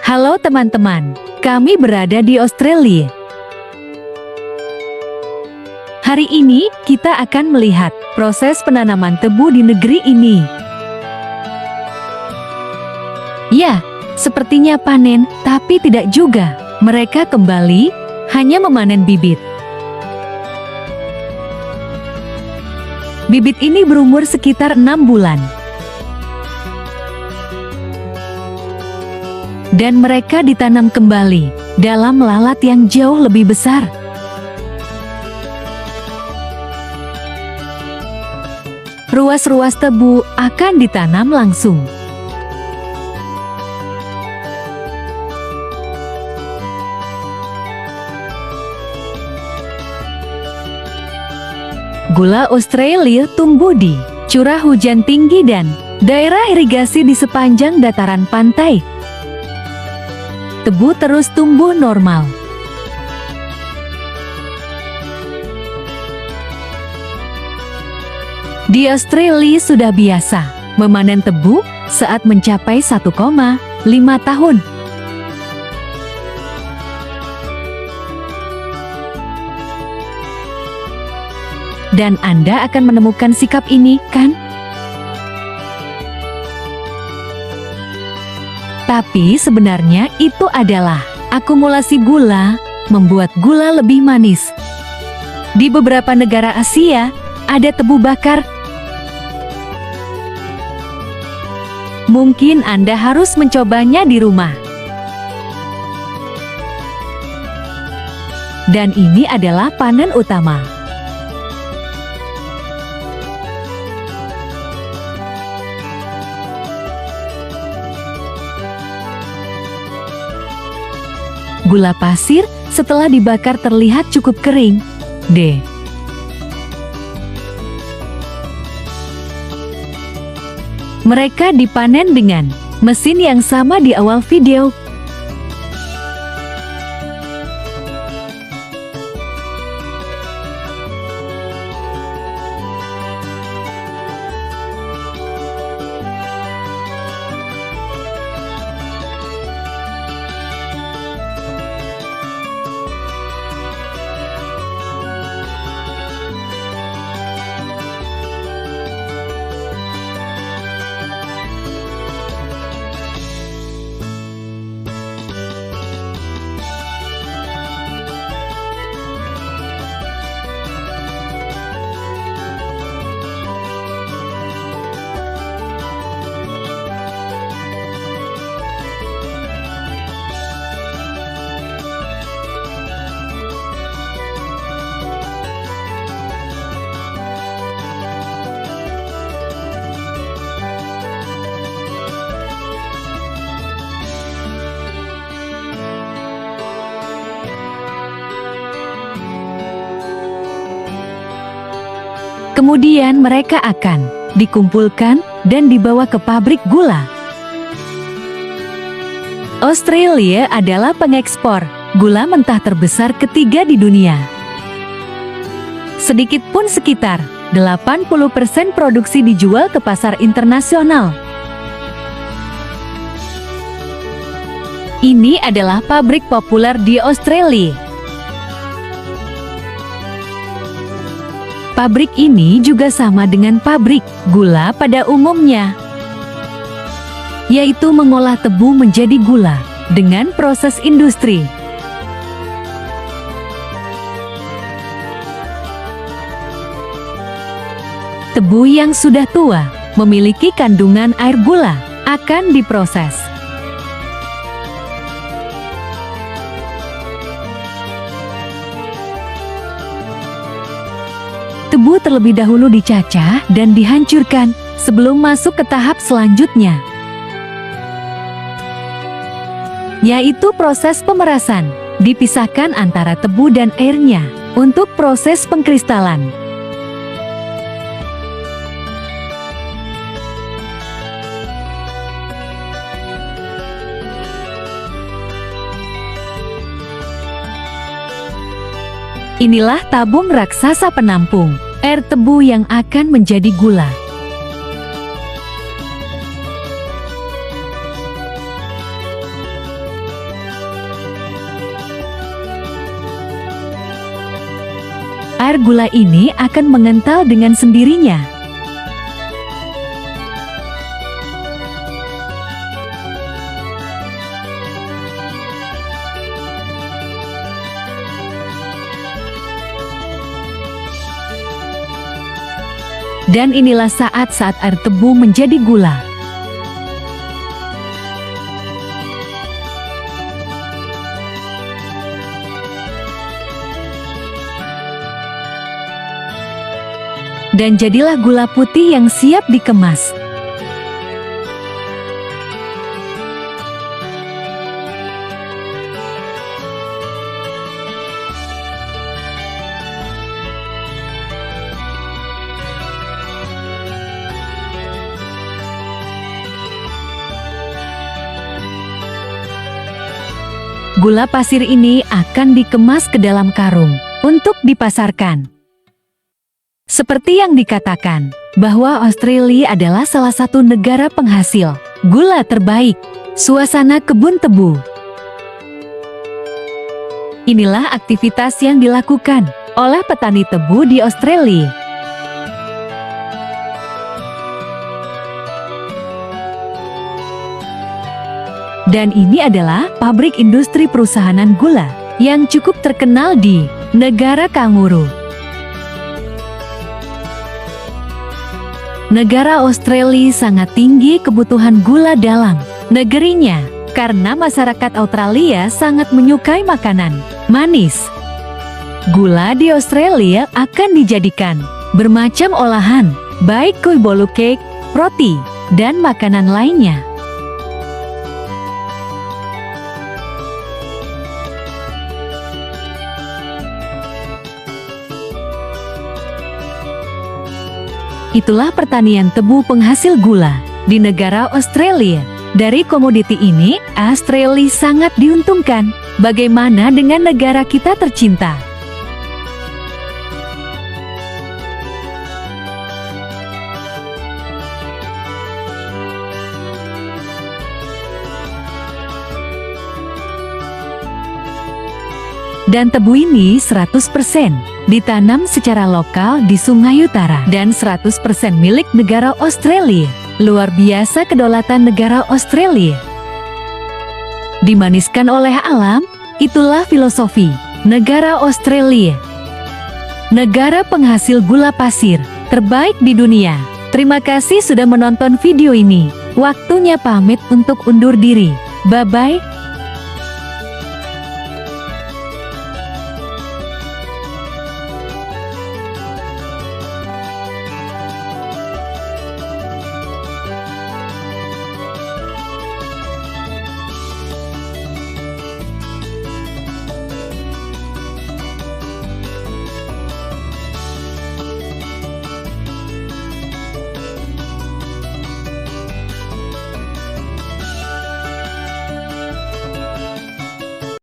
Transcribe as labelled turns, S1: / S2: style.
S1: Halo teman-teman, kami berada di Australia. Hari ini kita akan melihat proses penanaman tebu di negeri ini. Ya, sepertinya panen, tapi tidak juga. Mereka kembali hanya memanen bibit. Bibit ini berumur sekitar 6 bulan. Dan mereka ditanam kembali dalam lalat yang jauh lebih besar. Ruas-ruas tebu akan ditanam langsung. Gula Australia tumbuh di curah hujan tinggi dan daerah irigasi di sepanjang dataran pantai. Tebu terus tumbuh normal. Di Australia sudah biasa memanen tebu saat mencapai 1,5 tahun. Dan Anda akan menemukan sikap ini, kan? Tapi sebenarnya itu adalah akumulasi gula, membuat gula lebih manis. Di beberapa negara Asia, ada tebu bakar. Mungkin Anda harus mencobanya di rumah. Dan ini adalah panen utama. Gula pasir setelah dibakar terlihat cukup kering. D. Mereka dipanen dengan mesin yang sama di awal video. Kemudian mereka akan dikumpulkan dan dibawa ke pabrik gula. Australia adalah pengekspor gula mentah terbesar ketiga di dunia. Sedikitpun sekitar 80% produksi dijual ke pasar internasional. Ini adalah pabrik populer di Australia. Pabrik ini juga sama dengan pabrik gula pada umumnya, yaitu mengolah tebu menjadi gula dengan proses industri. Tebu yang sudah tua memiliki kandungan air gula akan diproses. Tebu terlebih dahulu dicacah dan dihancurkan sebelum masuk ke tahap selanjutnya, yaitu proses pemerasan. Dipisahkan antara tebu dan airnya untuk proses pengkristalan. Inilah tabung raksasa penampung air tebu yang akan menjadi gula. air gula ini akan mengental dengan sendirinya. Dan inilah saat-saat air tebu menjadi gula. Dan jadilah gula putih yang siap dikemas. Gula pasir ini akan dikemas ke dalam karung untuk dipasarkan. Seperti yang dikatakan, bahwa Australia adalah salah satu negara penghasil gula terbaik. Suasana kebun tebu. Inilah aktivitas yang dilakukan oleh petani tebu di Australia. Dan ini adalah pabrik industri perusahaan gula yang cukup terkenal di negara kanguru. Negara Australia sangat tinggi kebutuhan gula dalam negerinya karena masyarakat Australia sangat menyukai makanan manis. Gula di Australia akan dijadikan bermacam olahan, baik kue bolu cake, roti, dan makanan lainnya. Itulah pertanian tebu penghasil gula di negara Australia. Dari komoditi ini, Australia sangat diuntungkan. Bagaimana dengan negara kita tercinta? Dan tebu ini 100% ditanam secara lokal di Sungai Utara dan 100% milik negara Australia. Luar biasa kedaulatan negara Australia. Dimaniskan oleh alam, itulah filosofi negara Australia. Negara penghasil gula pasir terbaik di dunia. Terima kasih sudah menonton video ini. Waktunya pamit untuk undur diri. Bye-bye.